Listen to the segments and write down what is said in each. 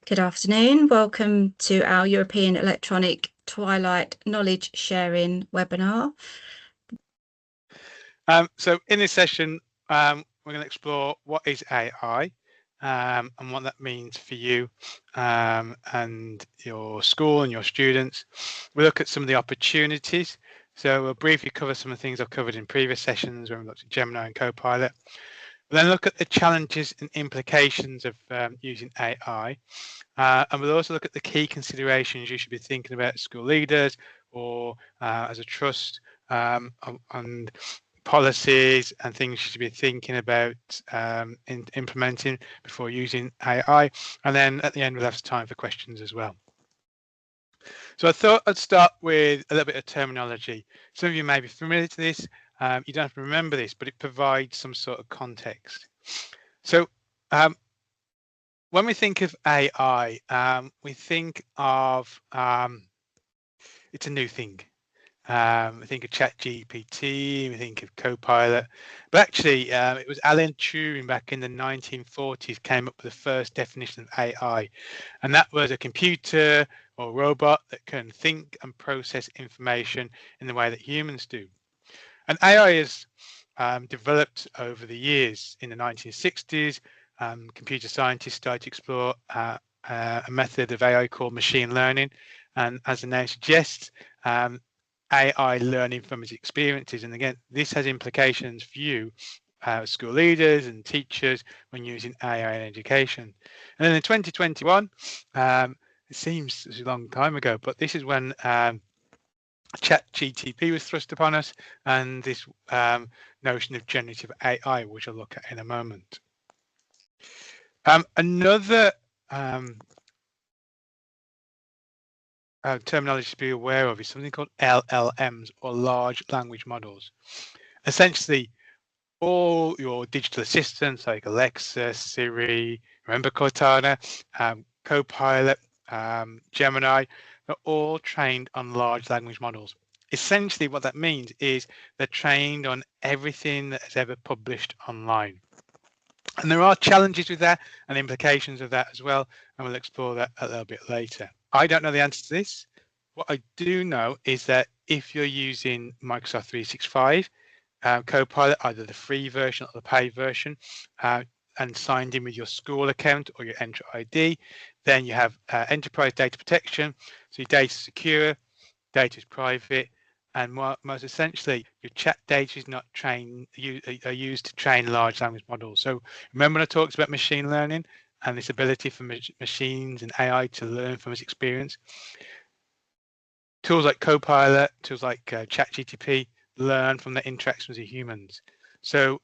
Good afternoon. Welcome to our European Electronic Twilight Knowledge Sharing webinar. So in this session, we're going to explore what is AI and what that means for you and your school and your students. We'll look at some of the opportunities. So we'll briefly cover some of the things I've covered in previous sessions when we looked at Gemini and Copilot. We'll then look at the challenges and implications of using AI. And we'll also look at the key considerations you should be thinking about as school leaders or as a trust and policies and things you should be thinking about implementing before using AI. And then at the end, we'll have time for questions as well. So I thought I'd start with a little bit of terminology. Some of you may be familiar to this. You don't have to remember this, but it provides some sort of context. So when we think of AI, we think of it's a new thing. We think of ChatGPT, we think of Copilot, but actually it was Alan Turing back in the 1940s came up with the first definition of AI, and that was a computer or robot that can think and process information in the way that humans do. And AI has developed over the years. In the 1960s, computer scientists started to explore a method of AI called machine learning, and as the name suggests, AI learning from its experiences. And again, this has implications for you, school leaders and teachers, when using AI in education. And then in 2021, it seems a long time ago, but this is when ChatGPT was thrust upon us, and this notion of generative AI, which I'll look at in a moment. Another terminology to be aware of is something called LLMs, or large language models. Essentially, all your digital assistants like Alexa, Siri, remember Cortana, Copilot, Gemini, they're all trained on large language models. Essentially, what that means is they're trained on everything that is ever published online. And there are challenges with that and implications of that as well, and we'll explore that a little bit later. I don't know the answer to this. What I do know is that if you're using Microsoft 365 Copilot, either the free version or the paid version, and signed in with your school account or your Entra ID, then you have enterprise data protection. So your data is secure, data is private, and most essentially, your chat data is not are used to train large language models. So remember when I talked about machine learning and this ability for machines and AI to learn from its experience? Tools like Copilot, tools like ChatGPT learn from the interactions with humans. So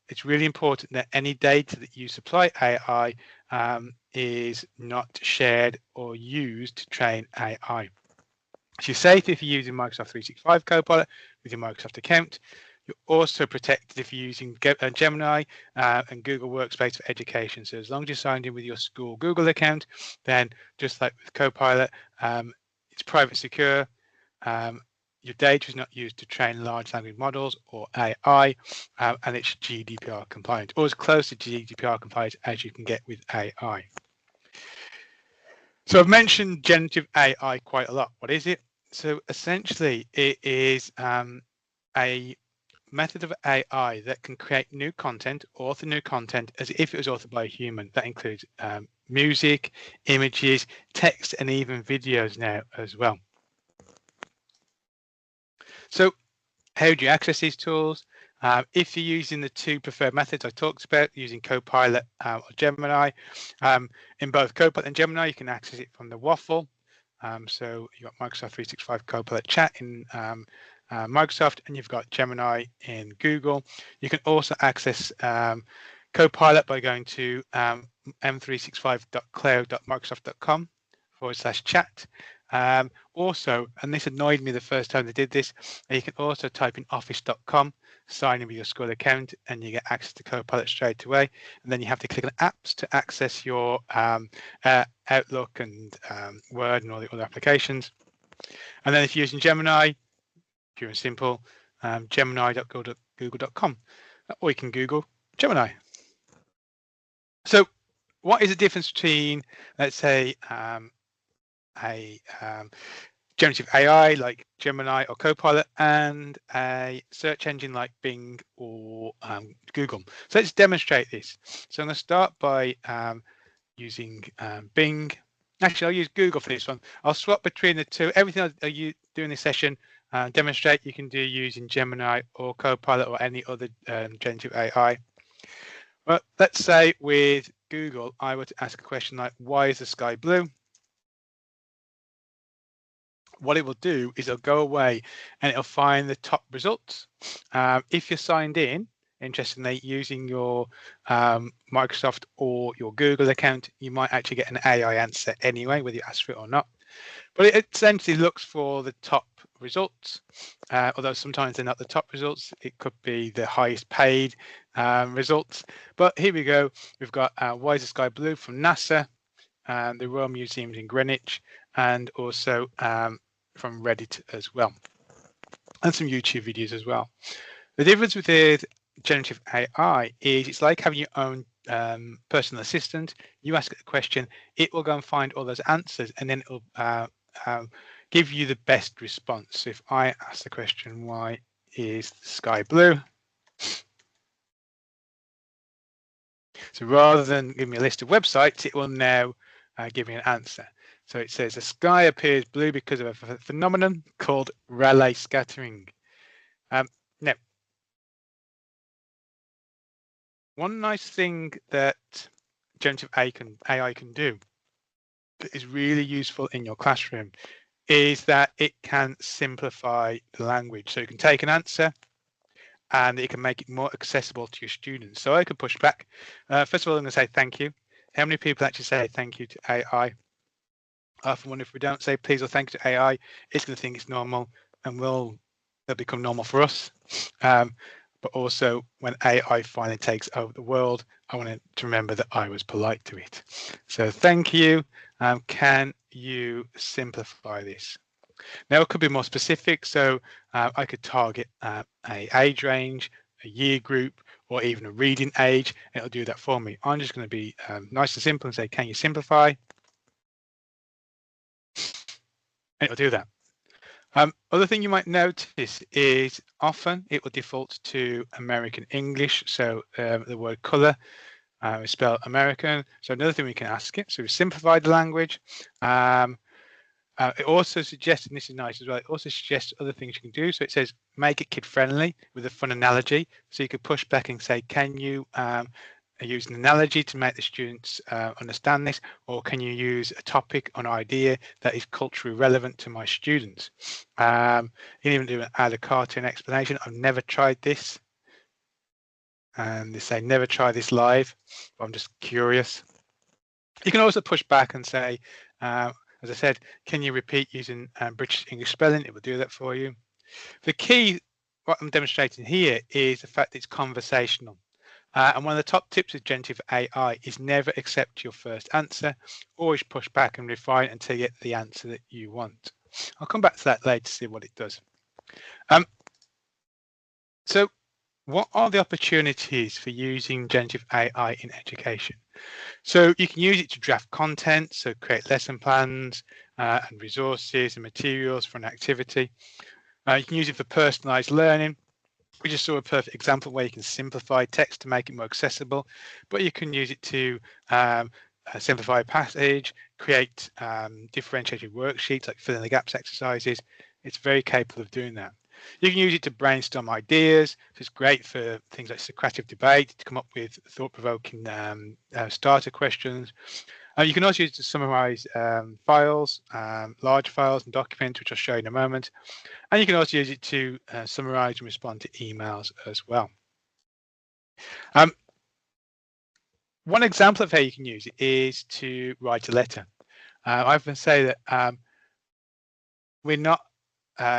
it's really important that any data that you supply AI is not shared or used to train AI. So you're safe if you're using Microsoft 365 Copilot with your Microsoft account. You're also protected if you're using Gemini and Google Workspace for education. So as long as you're signed in with your school Google account, then just like with Copilot, it's private, secure. Your data is not used to train large language models or AI, and it's GDPR compliant, or as close to GDPR compliant as you can get with AI. So I've mentioned generative AI quite a lot. What is it? So essentially, it is a method of AI that can create new content, author new content as if it was authored by a human. That includes music, images, text, and even videos now as well. So how do you access these tools? If you're using the two preferred methods I talked about, using Copilot or Gemini, in both Copilot and Gemini, you can access it from the waffle. So you've got Microsoft 365 Copilot Chat in Microsoft, and you've got Gemini in Google. You can also access Copilot by going to m365.cloud.microsoft.com/chat. Also, and this annoyed me the first time they did this, you can also type in office.com, sign in with your school account, and you get access to Copilot straight away. And then you have to click on apps to access your Outlook and Word and all the other applications. And then if you're using Gemini, pure and simple, gemini.google.com, or you can Google Gemini. So what is the difference between, let's say, a generative AI like Gemini or Copilot and a search engine like Bing or Google? So let's demonstrate this. So I'm going to start by using Bing. Actually, I'll use Google for this one. I'll swap between the two. Everything I do in this session, demonstrate you can do using Gemini or Copilot or any other generative AI. Well, let's say with Google, I were to ask a question like, why is the sky blue? What it will do is it'll go away and it'll find the top results. If you're signed in, interestingly, using your Microsoft or your Google account, you might actually get an AI answer anyway, whether you ask for it or not. But it essentially looks for the top results, although sometimes they're not the top results. It could be the highest paid results. But here we go. We've got Why is the Sky Blue from NASA, the Royal Museums in Greenwich, and also from Reddit as well, and some YouTube videos as well. The difference with generative AI is it's like having your own personal assistant. You ask it a question, it will go and find all those answers, and then it'll give you the best response. So if I ask the question, why is the sky blue? So rather than give me a list of websites, it will now give me an answer. So it says the sky appears blue because of a phenomenon called Rayleigh scattering. Now, one nice thing that generative AI can do that is really useful in your classroom is that it can simplify the language. So you can take an answer and it can make it more accessible to your students. So I can push back. First of all, I'm going to say thank you. How many people actually say thank you to AI? I often wonder if we don't say please or thank you to AI, it's going to think it's normal and it'll become normal for us. But also when AI finally takes over the world, I want to remember that I was polite to it. So thank you. Can you simplify this? Now it could be more specific. So I could target a age range, a year group, or even a reading age. It'll do that for me. I'm just going to be nice and simple and say, can you simplify? And it'll do that. Other thing you might notice is often it will default to American English. So the word color is spelled American. So another thing we can ask it. So we simplify the language. It also suggests, and this is nice as well, it also suggests other things you can do. So it says, make it kid friendly with a fun analogy. So you could push back and say, can you use an analogy to make the students understand this, or can you use a topic or an idea that is culturally relevant to my students? You can even add a cartoon explanation. I've never tried this, and they say never try this live, but I'm just curious. You can also push back and say, as I said, can you repeat using British English spelling? It will do that for you. The key, what I'm demonstrating here, is the fact that it's conversational. And one of the top tips with generative AI is never accept your first answer. Always push back and refine until you get the answer that you want. I'll come back to that later to see what it does. So what are the opportunities for using generative AI in education? So you can use it to draft content, so create lesson plans and resources and materials for an activity. You can use it for personalized learning. We just saw a perfect example where you can simplify text to make it more accessible, but you can use it to simplify a passage, create differentiated worksheets like fill in the gaps exercises. It's very capable of doing that. You can use it to brainstorm ideas. It's great for things like Socratic debate, to come up with thought-provoking starter questions. You can also use it to summarize files, large files and documents, which I'll show you in a moment. And you can also use it to summarize and respond to emails as well. One example of how you can use it is to write a letter. I often say that we're not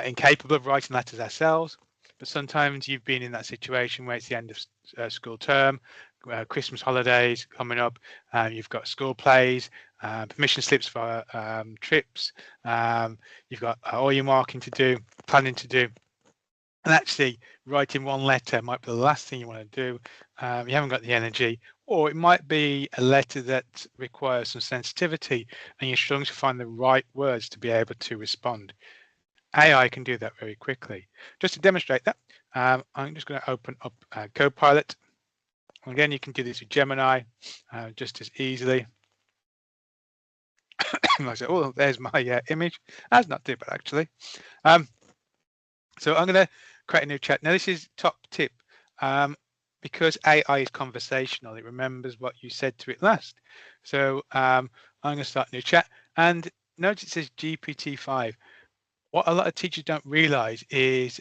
incapable of writing letters ourselves, but sometimes you've been in that situation where it's the end of school term, Christmas holidays coming up, you've got school plays, permission slips for trips, you've got all your marking to do, planning to do. And actually writing one letter might be the last thing you want to do. You haven't got the energy, or it might be a letter that requires some sensitivity and you're struggling to find the right words to be able to respond. AI can do that very quickly. Just to demonstrate that, I'm just going to open up Copilot. Again, you can do this with Gemini just as easily. I say, oh, there's my image. That's not too bad, actually. So I'm going to create a new chat. Now, this is top tip. Because AI is conversational, it remembers what you said to it last. So I'm going to start a new chat. And notice it says GPT-5. What a lot of teachers don't realize is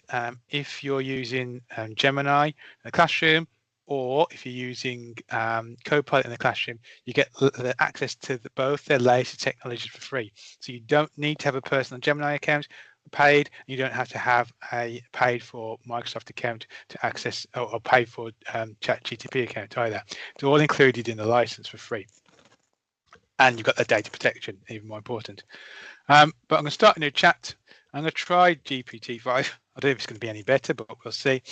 if you're using Gemini in the classroom, or if you're using Copilot in the classroom, you get access to both their latest technologies for free. So you don't need to have a personal Gemini account paid. You don't have to have a paid for Microsoft account to access, or paid for ChatGPT account either. It's all included in the license for free. And you've got the data protection, even more important. But I'm going to start a new chat. I'm going to try GPT-5. I don't know if it's going to be any better, but we'll see.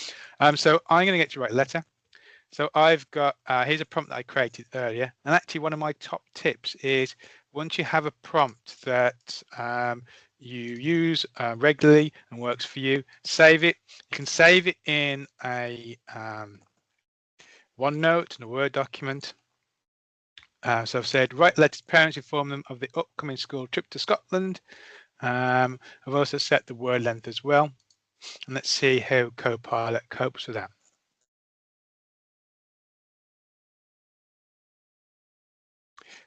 So I'm going to get to write a letter. So I've got, here's a prompt that I created earlier. And actually one of my top tips is once you have a prompt that you use regularly and works for you, save it. You can save it in a OneNote and a Word document. So I've said, write letters to parents, inform them of the upcoming school trip to Scotland. I've also set the word length as well. And let's see how Copilot copes with that.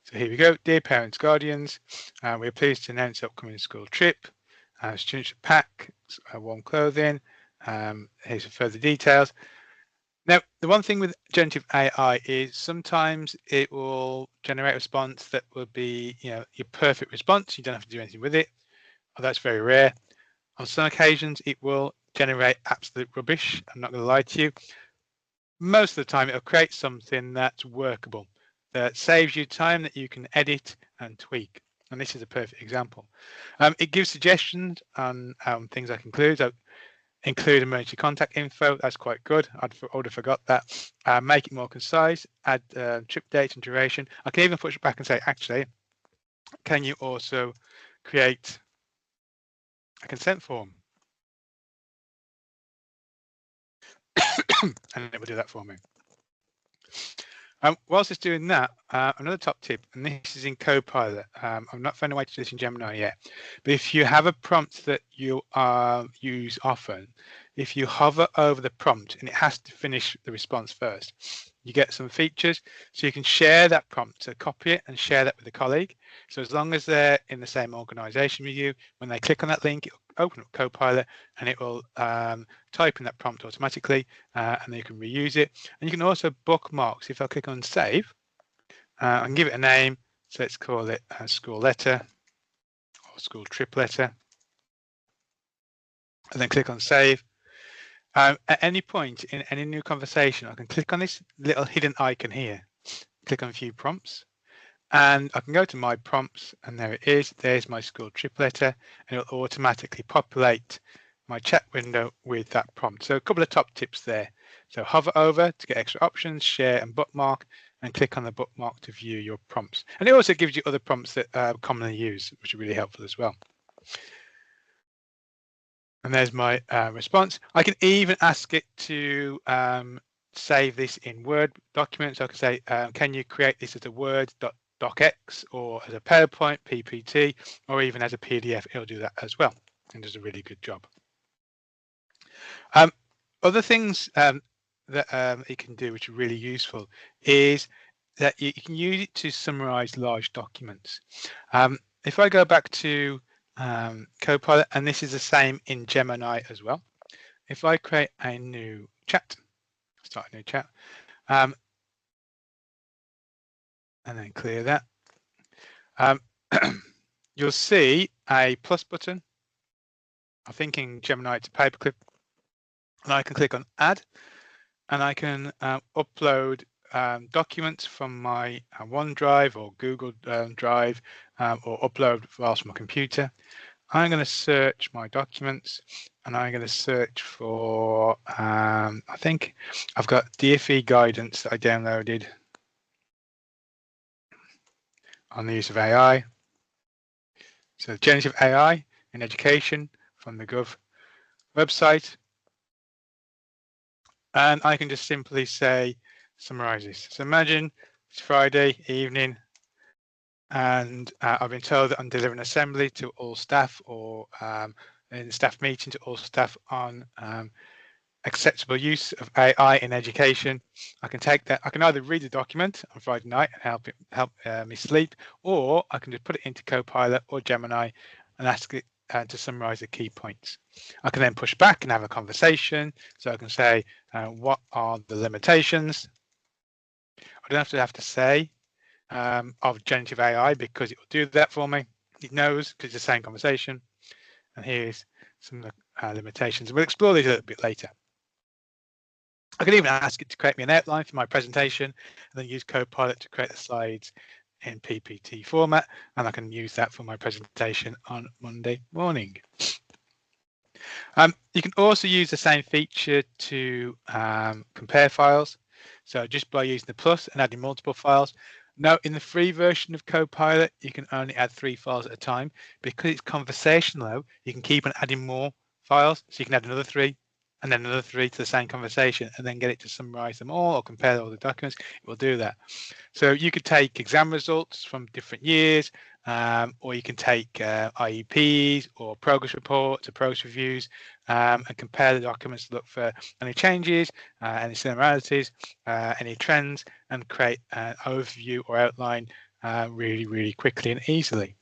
So here we go. Dear parents, guardians, we're pleased to announce the upcoming school trip. Students should pack warm clothing. Here's some further details. Now, the one thing with generative AI is sometimes it will generate a response that will be, your perfect response. You don't have to do anything with it. Oh, that's very rare. On some occasions, it will generate absolute rubbish. I'm not going to lie to you. Most of the time, it'll create something that's workable, that saves you time that you can edit and tweak. And this is a perfect example. It gives suggestions on things I can include. So include emergency contact info. That's quite good. I would have forgot that. Make it more concise. Add trip date and duration. I can even push it back and say, actually, can you also create a consent form? And it will do that for me. Whilst it's doing that, another top tip, and this is in Copilot. I've not found a way to do this in Gemini yet, but if you have a prompt that you use often, if you hover over the prompt and it has to finish the response first, you get some features. So you can share that prompt, so copy it and share that with a colleague. So as long as they're in the same organization with you, when they click on that link, it'll open up Copilot and it will type in that prompt automatically, and then you can reuse it. And you can also bookmark. So if I click on save, I can give it a name. So let's call it a school letter or school trip letter, and then click on save. At any point in any new conversation, I can click on this little hidden icon here, click on view prompts, and I can go to my prompts, and there it is. There's my school trip letter, and it'll automatically populate my chat window with that prompt. So a couple of top tips there. So hover over to get extra options, share and bookmark, and click on the bookmark to view your prompts. And it also gives you other prompts that are commonly used, which are really helpful as well. And there's my response. I can even ask it to save this in Word documents. So I can say, can you create this as a Word docx or as a PowerPoint, PPT, or even as a PDF? It'll do that as well, and does a really good job. Other things that it can do, which are really useful, is that you can use it to summarize large documents. If I go back to Copilot, and this is the same in Gemini as well. If I create a new chat, start a new chat, and then clear that, you'll see a plus button. I think in Gemini it's a paperclip, and I can click on add, and I can upload documents from my OneDrive or Google Drive, or upload files from a computer. I'm going to search my documents, and I'm going to search for, I think I've got DFE guidance that I downloaded on the use of AI. So generative AI in education from the Gov website. And I can just simply say, summarize this. So imagine it's Friday evening and I've been told that I'm delivering assembly to all staff or in staff meeting to all staff on acceptable use of AI in education. I can take that. I can either read the document on Friday night and help me sleep, or I can just put it into Copilot or Gemini and ask it to summarize the key points. I can then push back and have a conversation. So I can say, what are the limitations? I don't have to say of generative AI because it will do that for me. It knows because it's the same conversation. And here's some of the limitations. We'll explore these a little bit later. I can even ask it to create me an outline for my presentation and then use Copilot to create the slides in PPT format, and I can use that for my presentation on Monday morning. You can also use the same feature to compare files. So just by using the plus and adding multiple files. Now, in the free version of Copilot, you can only add 3 files at a time. Because it's conversational, though, you can keep on adding more files. So you can add another 3 and then another 3 to the same conversation and then get it to summarize them all or compare all the documents. It will do that. So you could take exam results from different years, or you can take IEPs or progress reports or progress reviews and compare the documents to look for any changes, any similarities, any trends, and create an overview or outline really, really quickly and easily.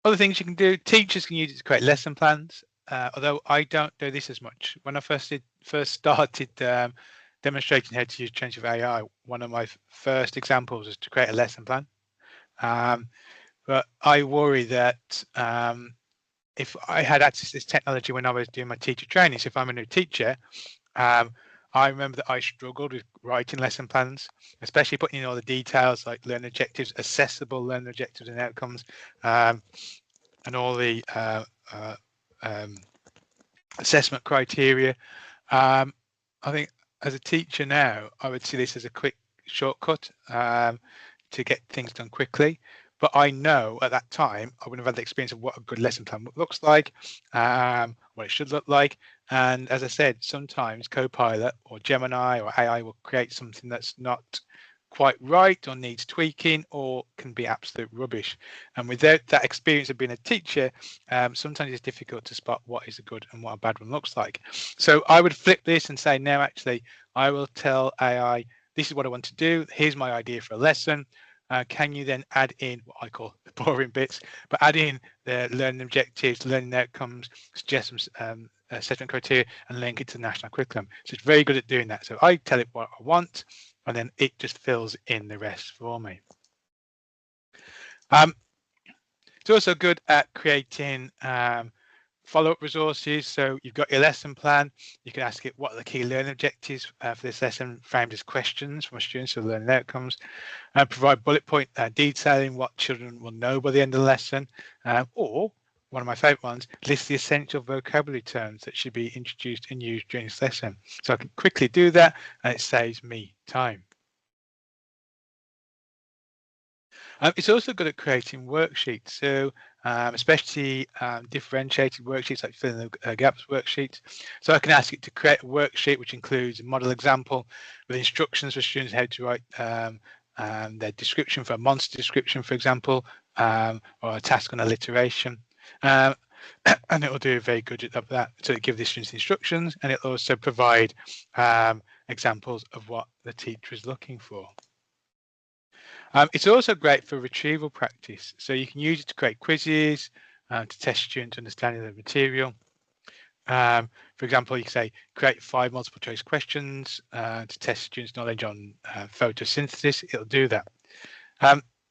Other things you can do, teachers can use it to create lesson plans, although I don't do this as much. When I first started demonstrating how to use generative AI, one of my first examples was to create a lesson plan. But I worry that if I had access to this technology when I was doing my teacher training, so if I'm a new teacher, I remember that I struggled with writing lesson plans, especially putting in all the details like learning objectives, accessible learning objectives and outcomes, and all the assessment criteria. I think as a teacher now, I would see this as a quick shortcut to get things done quickly. But I know at that time, I wouldn't have had the experience of what a good lesson plan looks like, what it should look like. And as I said, sometimes Copilot or Gemini or AI will create something that's not quite right or needs tweaking or can be absolute rubbish. And without that experience of being a teacher, sometimes it's difficult to spot what is a good and what a bad one looks like. So I would flip this and say, no, actually, I will tell AI, this is what I want to do. Here's my idea for a lesson. Can you then add in what I call the boring bits, but add in the learning objectives, learning outcomes, suggest some assessment criteria, and link it to the national curriculum. So it's very good at doing that. So I tell it what I want, and then it just fills in the rest for me. It's also good at creating follow-up resources. So you've got your lesson plan. You can ask it what are the key learning objectives for this lesson, framed as questions from students for learning outcomes, and provide bullet point detailing what children will know by the end of the lesson, or one of my favorite ones, list the essential vocabulary terms that should be introduced and used during this lesson. So I can quickly do that and it saves me time. It's also good at creating worksheets, so especially differentiated worksheets like filling the gaps worksheets. So I can ask it to create a worksheet which includes a model example with instructions for students how to write their description for a monster description, for example, or a task on alliteration. And it will do a very good job of that. So it gives the students instructions and it'll also provide examples of what the teacher is looking for. It's also great for retrieval practice. So you can use it to create quizzes, to test students' understanding of the material. For example, you can say, create 5 multiple choice questions to test students' knowledge on photosynthesis. It'll do that.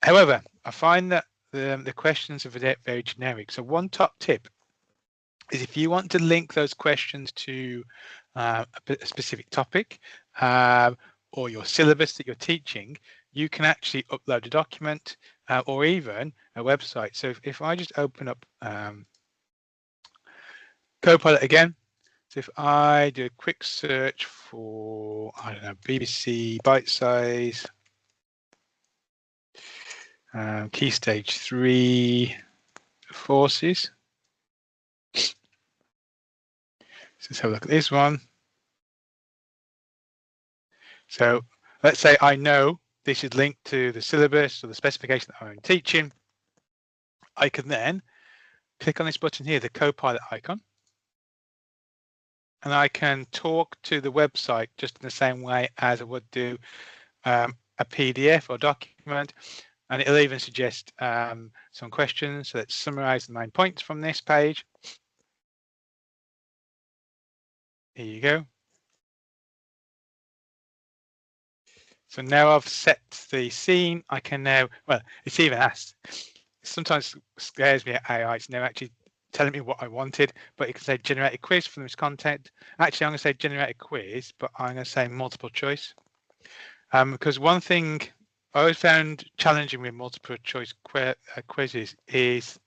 However, I find that the questions are very generic. So one top tip is if you want to link those questions to a specific topic or your syllabus that you're teaching, you can actually upload a document or even a website. So if I just open up Copilot again, so if I do a quick search for, I don't know, BBC bite size, key stage 3 forces. So let's have a look at this one. So let's say I know this is linked to the syllabus or the specification that I'm teaching. I can then click on this button here, the Copilot icon, and I can talk to the website just in the same way as I would do a PDF or document, and it'll even suggest some questions. So let's summarize the main points from this page. Here you go. So now I've set the scene. I can now, well, it's even asked. It sometimes scares me at AI. It's now actually telling me what I wanted, but you can say generate a quiz from this content. Actually, I'm going to say generate a quiz, but I'm going to say multiple choice. Because one thing I always found challenging with multiple choice quizzes is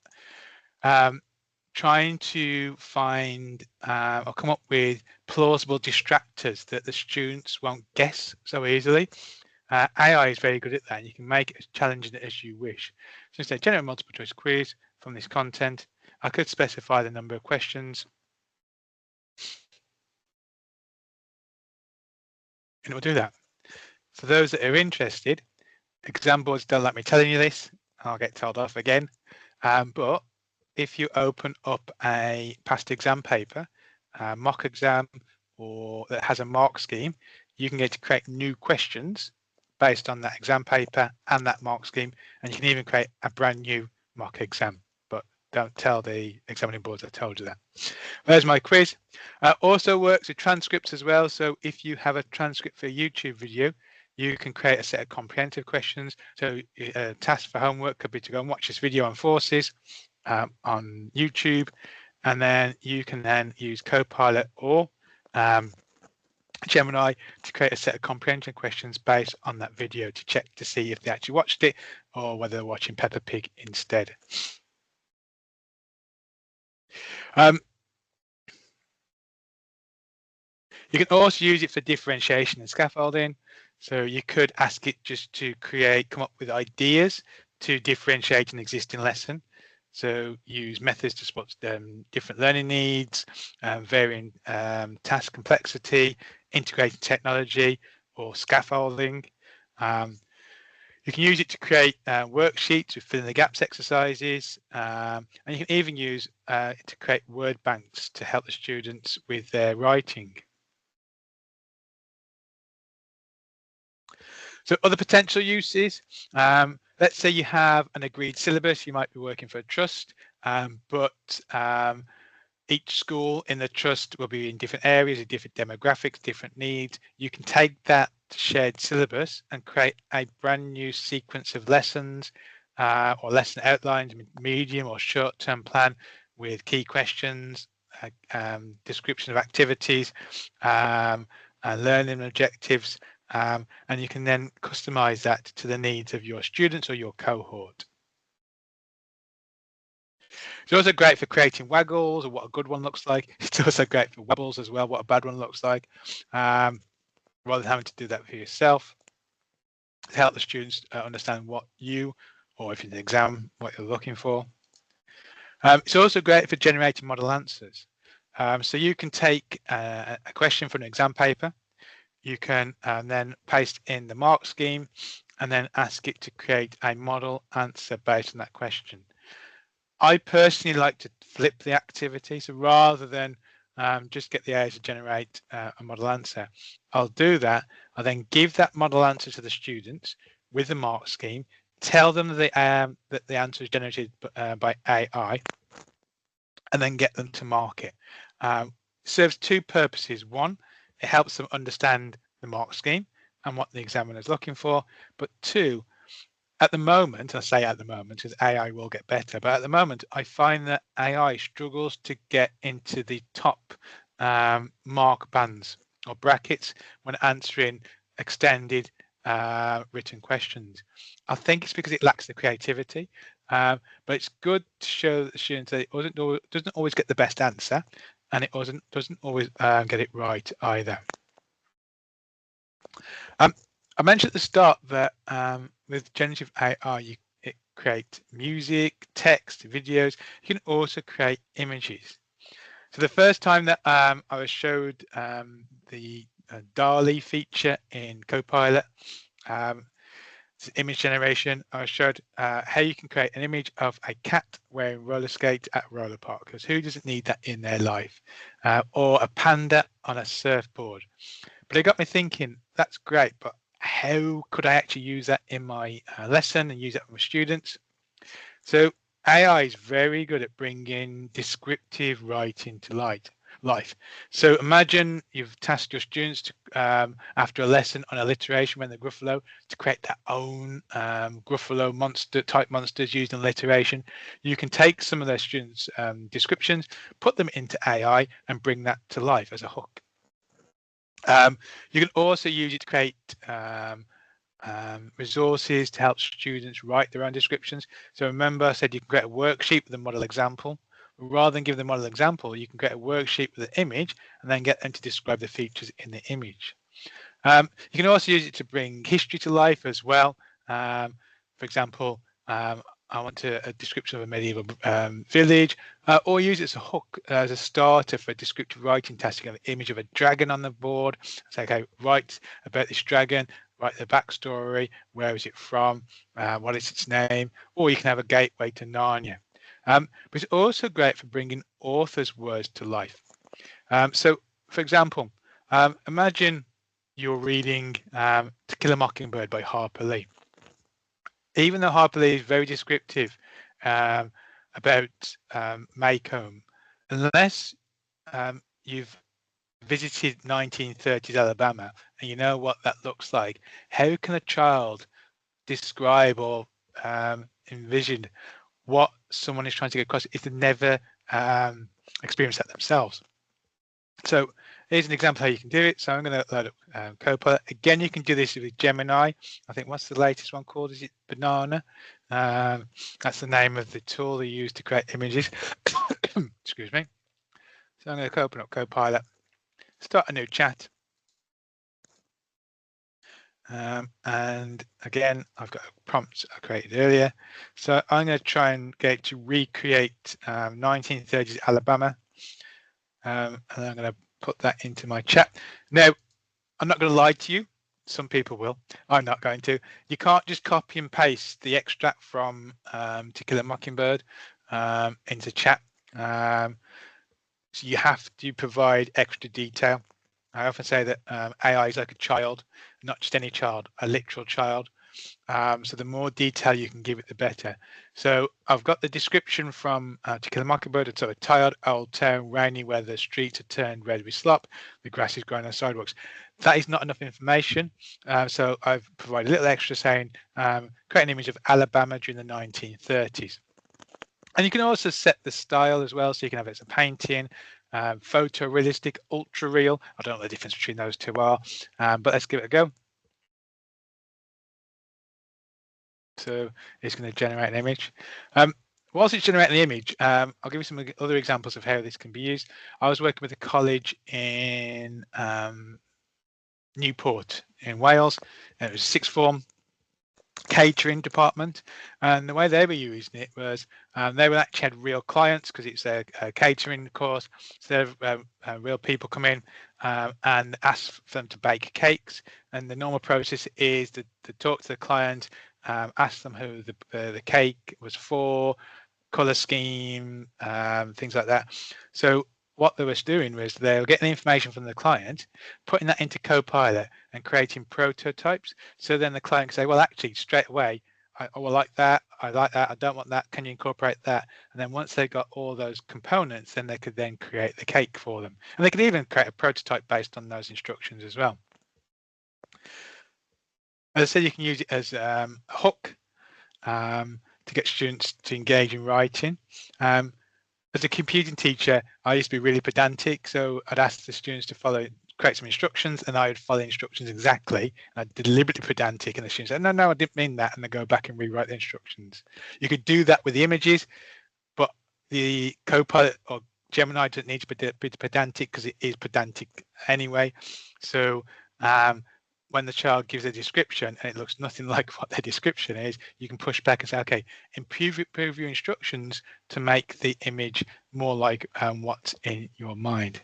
trying to find or come up with plausible distractors that the students won't guess so easily. AI is very good at that. You can make it as challenging as you wish. So instead, generate a multiple choice quiz from this content. I could specify the number of questions. And it will do that. For those that are interested, exam boards don't like me telling you this. I'll get told off again. But if you open up a past exam paper, mock exam, or that has a mark scheme, you can get to create new questions based on that exam paper and that mark scheme, and you can even create a brand new mock exam. But don't tell the examining boards I told you that. There's my quiz. Also works with transcripts as well. So if you have a transcript for a YouTube video, you can create a set of comprehensive questions. So a task for homework could be to go and watch this video on forces on YouTube, and then you can then use Copilot or Gemini to create a set of comprehension questions based on that video to check to see if they actually watched it or whether they're watching Peppa Pig instead. You can also use it for differentiation and scaffolding. So you could ask it just to come up with ideas to differentiate an existing lesson. So use methods to spot different learning needs, varying task complexity, integrated technology, or scaffolding. You can use it to create worksheets with fill in the gaps exercises, and you can even use it to create word banks to help the students with their writing. So other potential uses, let's say you have an agreed syllabus, you might be working for a trust, but each school in the trust will be in different areas, with different demographics, different needs. You can take that shared syllabus and create a brand new sequence of lessons or lesson outlines, medium or short-term plan with key questions, description of activities, and learning objectives. And you can then customize that to the needs of your students or your cohort. It's also great for creating waggles or what a good one looks like. It's also great for wobbles as well, what a bad one looks like, rather than having to do that for yourself. To help the students understand what you, or if it's an exam, what you're looking for. It's also great for generating model answers. So you can take a question from an exam paper, you can then paste in the mark scheme and then ask it to create a model answer based on that question. I personally like to flip the activity. So rather than just get the AI to generate a model answer, I'll do that. I'll then give that model answer to the students with the mark scheme, tell them that the answer is generated by AI, and then get them to mark it. Serves two purposes. One, it helps them understand the mark scheme and what the examiner is looking for. But two, at the moment, I say at the moment because AI will get better, but at the moment, I find that AI struggles to get into the top mark bands or brackets when answering extended written questions. I think it's because it lacks the creativity, but it's good to show the students that it doesn't always get the best answer, and it doesn't always get it right either. I mentioned at the start that with generative AI, it creates music, text, videos. You can also create images. So the first time that I was showed the DALL-E feature in Copilot, image generation, I was showed how you can create an image of a cat wearing roller skates at roller park, because who doesn't need that in their life? Or a panda on a surfboard. But it got me thinking, that's great, but how could I actually use that in my lesson and use it with my students? So AI is very good at bringing descriptive writing to life. So imagine you've tasked your students to, after a lesson on alliteration when they're Gruffalo, to create their own Gruffalo type monsters used in alliteration. You can take some of their students' descriptions, put them into AI, and bring that to life as a hook. You can also use it to create resources to help students write their own descriptions. So remember, I said you can create a worksheet with a model example. Rather than give the model example, you can create a worksheet with an image and then get them to describe the features in the image. You can also use it to bring history to life as well. For example, I want a description of a medieval village, or use it as a hook, as a starter for a descriptive writing task. You have an image of a dragon on the board. Say, okay, write about this dragon, write the backstory, where is it from, what is its name, or you can have a gateway to Narnia. But it's also great for bringing authors' words to life. So, for example, imagine you're reading To Kill a Mockingbird by Harper Lee. Even though Harper Lee is very descriptive about Maycomb, unless you've visited 1930s Alabama and you know what that looks like, how can a child describe or envision what someone is trying to get across if they've never experienced that themselves? So here's an example how you can do it. So I'm going to load up Copilot. Again, you can do this with Gemini. I think what's the latest one called? Is it Banana? That's the name of the tool they use to create images. Excuse me. So I'm going to open up Copilot, start a new chat. And again, I've got a prompt I created earlier. So I'm going to try and get it to recreate 1930s Alabama. And I'm going to put that into my chat. Now, I'm not going to lie to you. Some people will. I'm not going to. You can't just copy and paste the extract from To Kill a Mockingbird into chat. So you have to provide extra detail. I often say that AI is like a child, not just any child, a literal child. So the more detail you can give it, the better. So I've got the description from To Kill a Mockingbird. It's a tired old town, rainy weather, streets are turned red with slop, the grass is growing on sidewalks. That is not enough information. So I've provided a little extra saying, create an image of Alabama during the 1930s. And you can also set the style as well. So you can have it as a painting, photorealistic, ultra real. I don't know the difference between those two are, but let's give it a go. So it's going to generate an image. Whilst it's generating the image, I'll give you some other examples of how this can be used. I was working with a college in Newport in Wales, and it was a sixth form catering department, and the way they were using it was they would actually had real clients because it's a catering course, so real people come in and ask for them to bake cakes, and the normal process is to talk to the client, ask them who the cake was for, color scheme, things like that. So what they were doing was they were getting the information from the client, putting that into Copilot and creating prototypes. So then the client can say, well, actually, straight away, I like that, I don't want that, can you incorporate that? And then once they got all those components, then they could then create the cake for them. And they could even create a prototype based on those instructions as well. As I said, you can use it as a hook to get students to engage in writing. As a computing teacher, I used to be really pedantic, so I'd ask the students to follow create some instructions, and I would follow the instructions exactly. And I'd deliberately pedantic, and the student said, no, I didn't mean that, and they go back and rewrite the instructions. You could do that with the images, but the Copilot or Gemini doesn't need to be pedantic because it is pedantic anyway. So when the child gives a description and it looks nothing like what their description is, you can push back and say, okay, improve your instructions to make the image more like what's in your mind.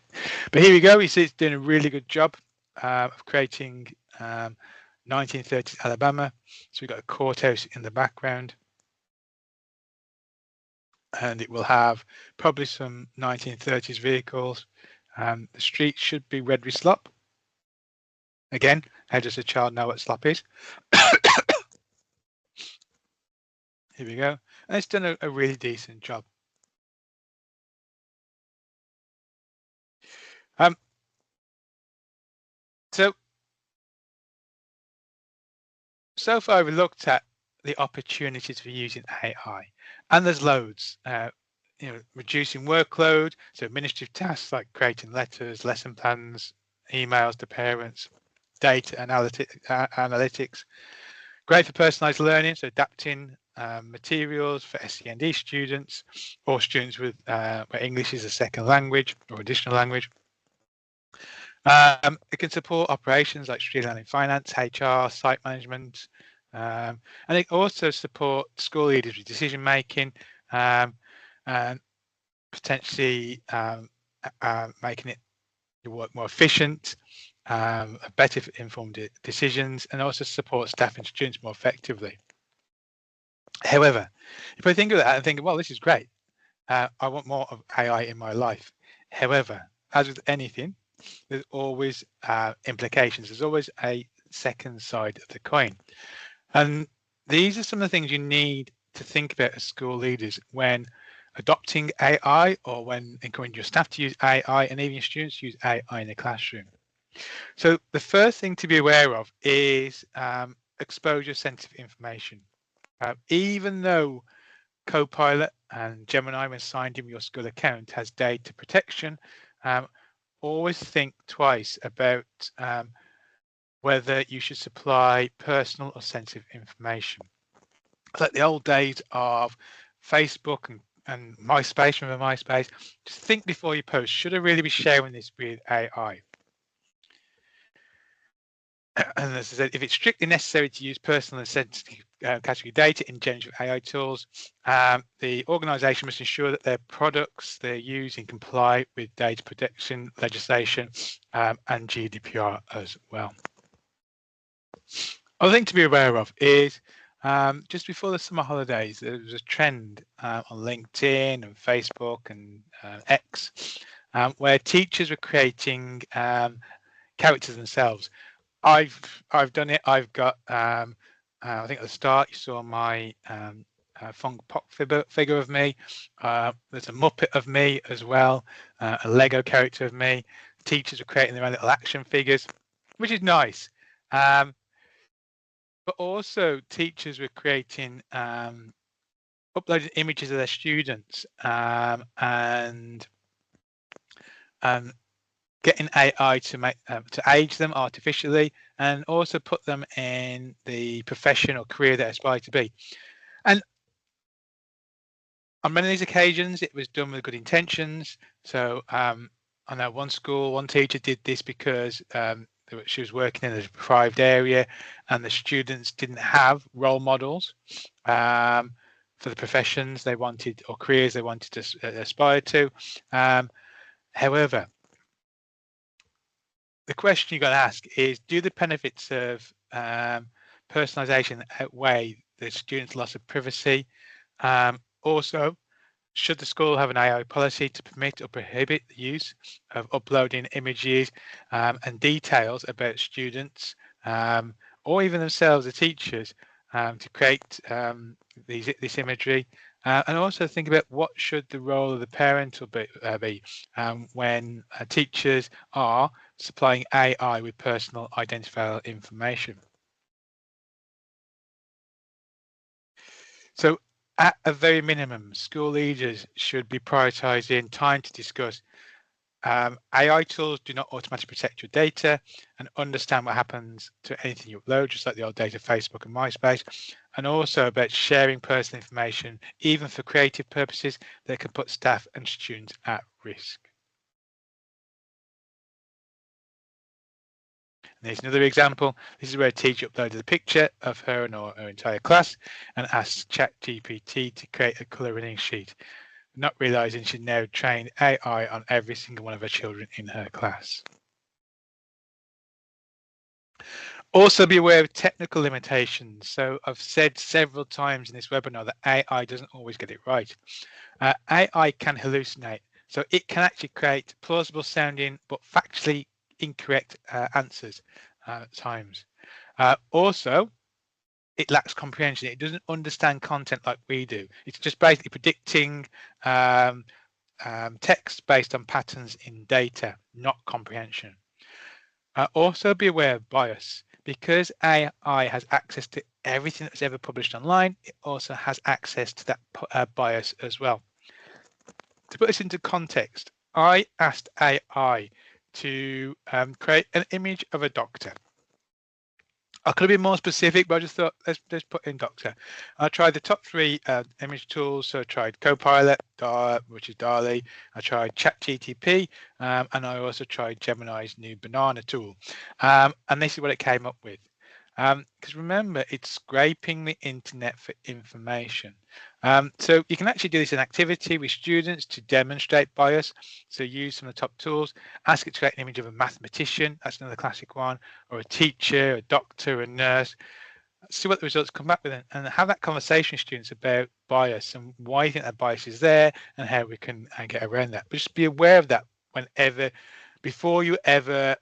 But here we go. We see it's doing a really good job of creating 1930s Alabama. So we've got a courthouse in the background. And it will have probably some 1930s vehicles. The street should be red with slop. Again, how does a child know what slop is? Here we go. And it's done a really decent job. So far we've looked at the opportunities for using AI, and there's loads. Reducing workload, so administrative tasks like creating letters, lesson plans, emails to parents, data analytics. Great for personalised learning, so adapting materials for SEND students or students with where English is a second language or additional language. It can support operations like streamlining finance, HR, site management, and it also supports school leaders with decision making and potentially making it your work more efficient, better informed decisions, and also support staff and students more effectively. However, if I think of that and think, well, this is great, I want more of AI in my life. However, as with anything, there's always implications. There's always a second side of the coin. And these are some of the things you need to think about as school leaders when adopting AI or when encouraging your staff to use AI and even your students to use AI in the classroom. So the first thing to be aware of is exposure sensitive information. Even though Copilot and Gemini, when signed in your school account, has data protection, always think twice about whether you should supply personal or sensitive information. It's like the old days of Facebook and MySpace. Remember MySpace? Just think before you post, should I really be sharing this with AI? And as I said, if it's strictly necessary to use personal and sensitive category data in generative AI tools, the organisation must ensure that their products they're using comply with data protection legislation and GDPR as well. Other thing to be aware of is just before the summer holidays, there was a trend on LinkedIn and Facebook and X where teachers were creating characters themselves. I've done it. I've got I think at the start you saw my Funk Pop figure of me. There's a Muppet of me as well, a Lego character of me. Teachers are creating their own little action figures, which is nice. But also teachers were creating uploading images of their students and getting AI to make to age them artificially and also put them in the profession or career they aspire to be. And on many of these occasions, it was done with good intentions. So I know one school, one teacher did this because she was working in a deprived area and the students didn't have role models for the professions they wanted or careers they wanted to aspire to. However, the question you got to ask is, do the benefits of personalization outweigh the student's loss of privacy? Also, should the school have an AI policy to permit or prohibit the use of uploading images and details about students or even themselves, the teachers, to create this imagery? And also think about what should the role of the parent be when teachers are supplying AI with personal identifiable information. So at a very minimum, school leaders should be prioritising time to discuss AI tools do not automatically protect your data and understand what happens to anything you upload, just like the old days of Facebook and MySpace, and also about sharing personal information, even for creative purposes, that can put staff and students at risk. And here's another example. This is where a teacher uploaded a picture of her and her entire class and asked ChatGPT to create a colouring sheet, not realizing she'd now trained AI on every single one of her children in her class. Also be aware of technical limitations. So I've said several times in this webinar that AI doesn't always get it right. AI can hallucinate. So it can actually create plausible sounding but factually incorrect answers at times. Also, it lacks comprehension. It doesn't understand content like we do. It's just basically predicting text based on patterns in data, not comprehension. Also be aware of bias. Because AI has access to everything that's ever published online, it also has access to that bias as well. To put this into context, I asked AI to create an image of a doctor. I could have been more specific, but I just thought let's put in doctor. I tried the top 3 image tools. So I tried Copilot, which is DALL-E. I tried ChatGPT, and I also tried Gemini's new banana tool. And this is what it came up with. Because remember, it's scraping the internet for information. So you can actually do this in activity with students to demonstrate bias. So use some of the top tools, ask it to create an image of a mathematician, that's another classic one, or a teacher, a doctor, a nurse. See what the results come back with and have that conversation with students about bias and why you think that bias is there and how we can get around that. But just be aware of that before you ever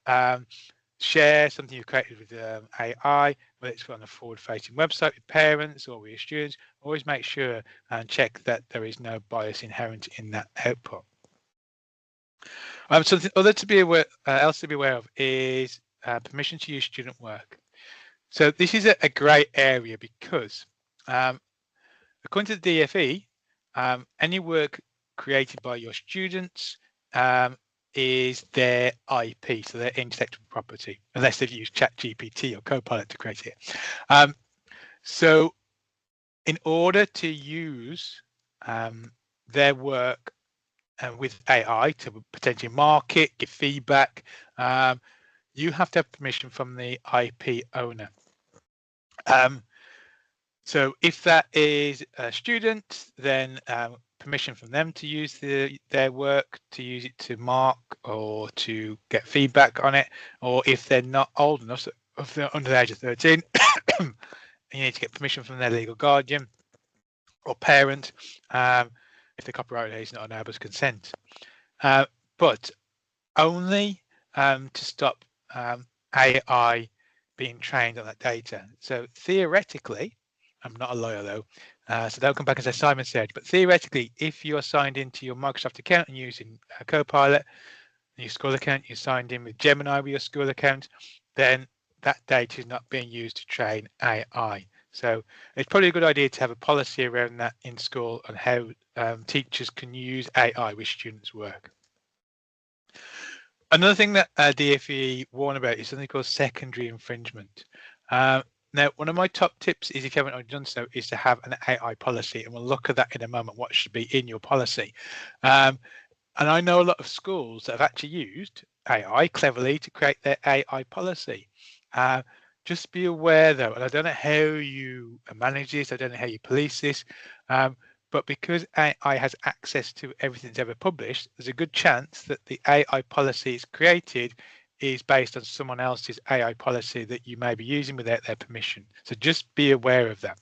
share something you've created with AI, whether it's on a forward-facing website with parents or with your students. Always make sure and check that there is no bias inherent in that output. Something else to be aware of is permission to use student work. So this is a great area because, according to the DFE, any work created by your students is their IP, so their intellectual property, unless they've used ChatGPT or Copilot to create it. So in order to use their work with AI to potentially market, give feedback, you have to have permission from the IP owner. So if that is a student, then permission from them to use their work, to use it to mark or to get feedback on it. Or if they're not old enough, so if they're under the age of 13, you need to get permission from their legal guardian or parent if the copyright is not unable to consent. But only to stop AI being trained on that data. So theoretically, I'm not a lawyer though, so they'll come back and say Simon said, but theoretically, if you're signed into your Microsoft account and using Copilot, your school account, you're signed in with Gemini with your school account, then that data is not being used to train AI. So it's probably a good idea to have a policy around that in school on how teachers can use AI with students' work. Another thing that DFE warn about is something called secondary infringement. Now, one of my top tips is, if you haven't already done so, is to have an AI policy, and we'll look at that in a moment, what should be in your policy. And I know a lot of schools that have actually used AI cleverly to create their AI policy. Just be aware though, and I don't know how you manage this, I don't know how you police this, but because AI has access to everything that's ever published, there's a good chance that the AI policy it's created is based on someone else's AI policy that you may be using without their permission. So just be aware of that.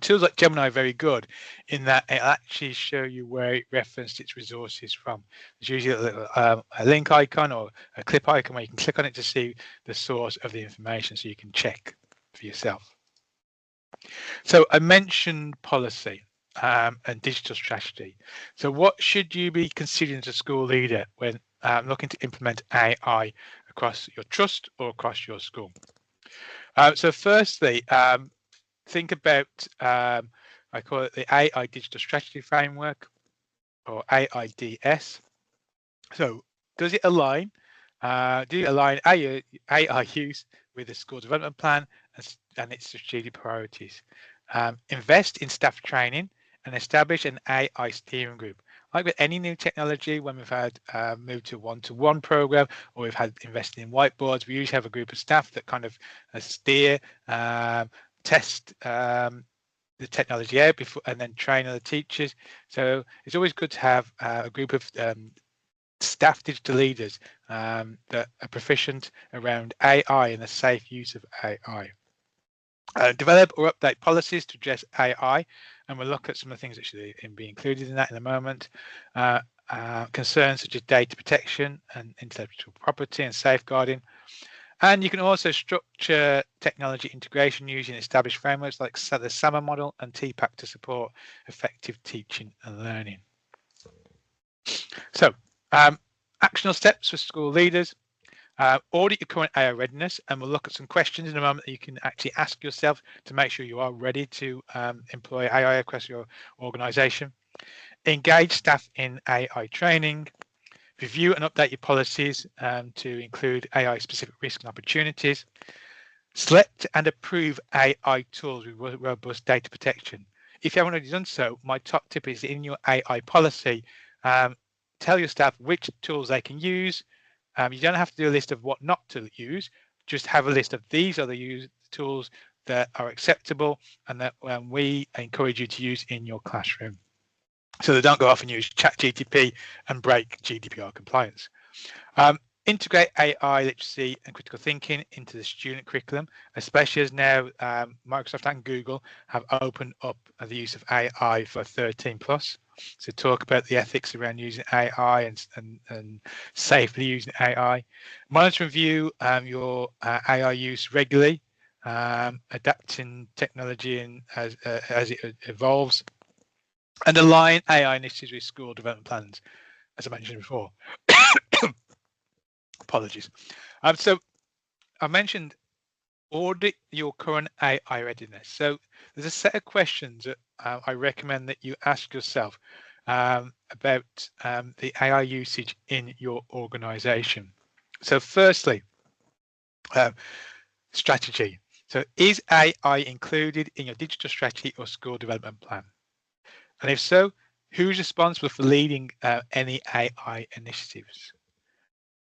Tools like Gemini are very good in that it'll actually show you where it referenced its resources from. There's usually a little a link icon or a clip icon where you can click on it to see the source of the information so you can check for yourself. So I mentioned policy and digital strategy. So what should you be considering as a school leader when looking to implement AI across your trust or across your school? So firstly, think about, I call it the AI Digital Strategy Framework, or AIDS. So does it align? Do you align AI use with the school development plan and its strategic priorities? Invest in staff training and establish an AI steering group. Like with any new technology, when we've had moved to one-to-one program or we've had invested in whiteboards, we usually have a group of staff that kind of steer, test the technology out before, and then train other teachers. So it's always good to have a group of staff digital leaders that are proficient around AI and the safe use of AI. Develop or update policies to address AI, and we'll look at some of the things that should be included in that in a moment. Concerns such as data protection and intellectual property and safeguarding. And you can also structure technology integration using established frameworks like the SAMR model and TPAC to support effective teaching and learning. So, actionable steps for school leaders. Audit your current AI readiness, and we'll look at some questions in a moment that you can actually ask yourself to make sure you are ready to employ AI across your organization. Engage staff in AI training. Review and update your policies to include AI specific risks and opportunities. Select and approve AI tools with robust data protection. If you haven't already done so, my top tip is in your AI policy, tell your staff which tools they can use. You don't have to do a list of what not to use, just have a list of these are the tools that are acceptable and that we encourage you to use in your classroom. So they don't go off and use ChatGPT and break GDPR compliance. Integrate AI literacy and critical thinking into the student curriculum, especially as now Microsoft and Google have opened up the use of AI for 13 plus. So talk about the ethics around using AI and safely using AI. Monitor and review your AI use regularly, adapting technology and as it evolves. And align AI initiatives with school development plans, as I mentioned before. Apologies. So I mentioned audit your current AI readiness. So there's a set of questions that I recommend that you ask yourself about the AI usage in your organization. So firstly, strategy. So is AI included in your digital strategy or school development plan? And if so, who's responsible for leading any AI initiatives?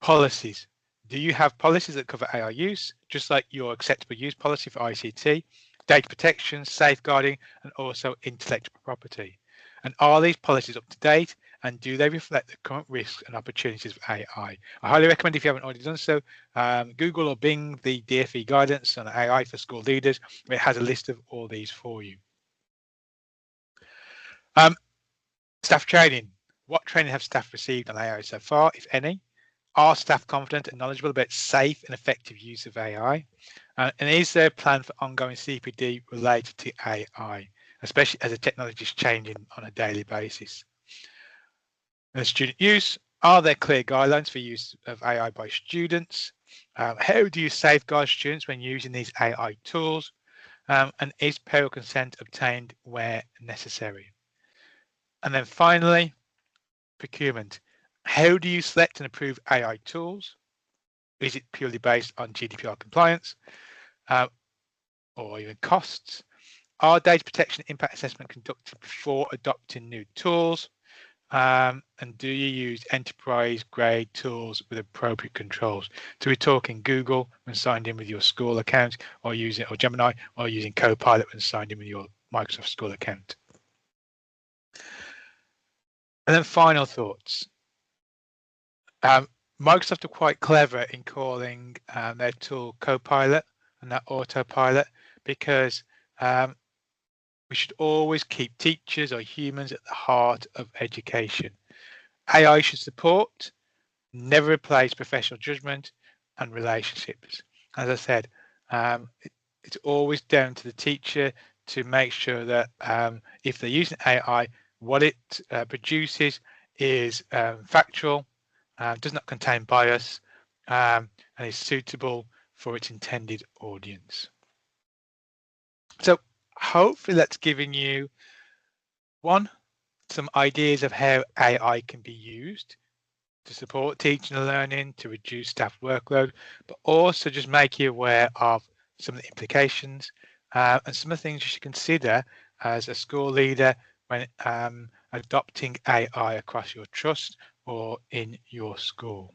Policies. Do you have policies that cover AI use, just like your acceptable use policy for ICT, data protection, safeguarding, and also intellectual property? And are these policies up to date? And do they reflect the current risks and opportunities of AI? I highly recommend, if you haven't already done so, Google or Bing the DFE guidance on AI for school leaders. It has a list of all these for you. Staff training. What training have staff received on AI so far, if any? Are staff confident and knowledgeable about safe and effective use of AI? And is there a plan for ongoing CPD related to AI, especially as the technology is changing on a daily basis? And student use. Are there clear guidelines for use of AI by students? How do you safeguard students when using these AI tools? And is parental consent obtained where necessary? And then finally, procurement. How do you select and approve AI tools? Is it purely based on GDPR compliance or even costs? Are data protection impact assessment conducted before adopting new tools? And do you use enterprise grade tools with appropriate controls? So we're talking Google when signed in with your school account, or Gemini, or using Copilot when signed in with your Microsoft School account. And then final thoughts. Microsoft are quite clever in calling their tool Copilot and that autopilot, because we should always keep teachers or humans at the heart of education. AI should support, never replace professional judgment and relationships. As I said, it's always down to the teacher to make sure that if they're using AI, what it produces is factual, does not contain bias, and is suitable for its intended audience. So hopefully that's given you some ideas of how AI can be used to support teaching and learning, to reduce staff workload, but also just make you aware of some of the implications and some of the things you should consider as a school leader when adopting AI across your trust or in your school.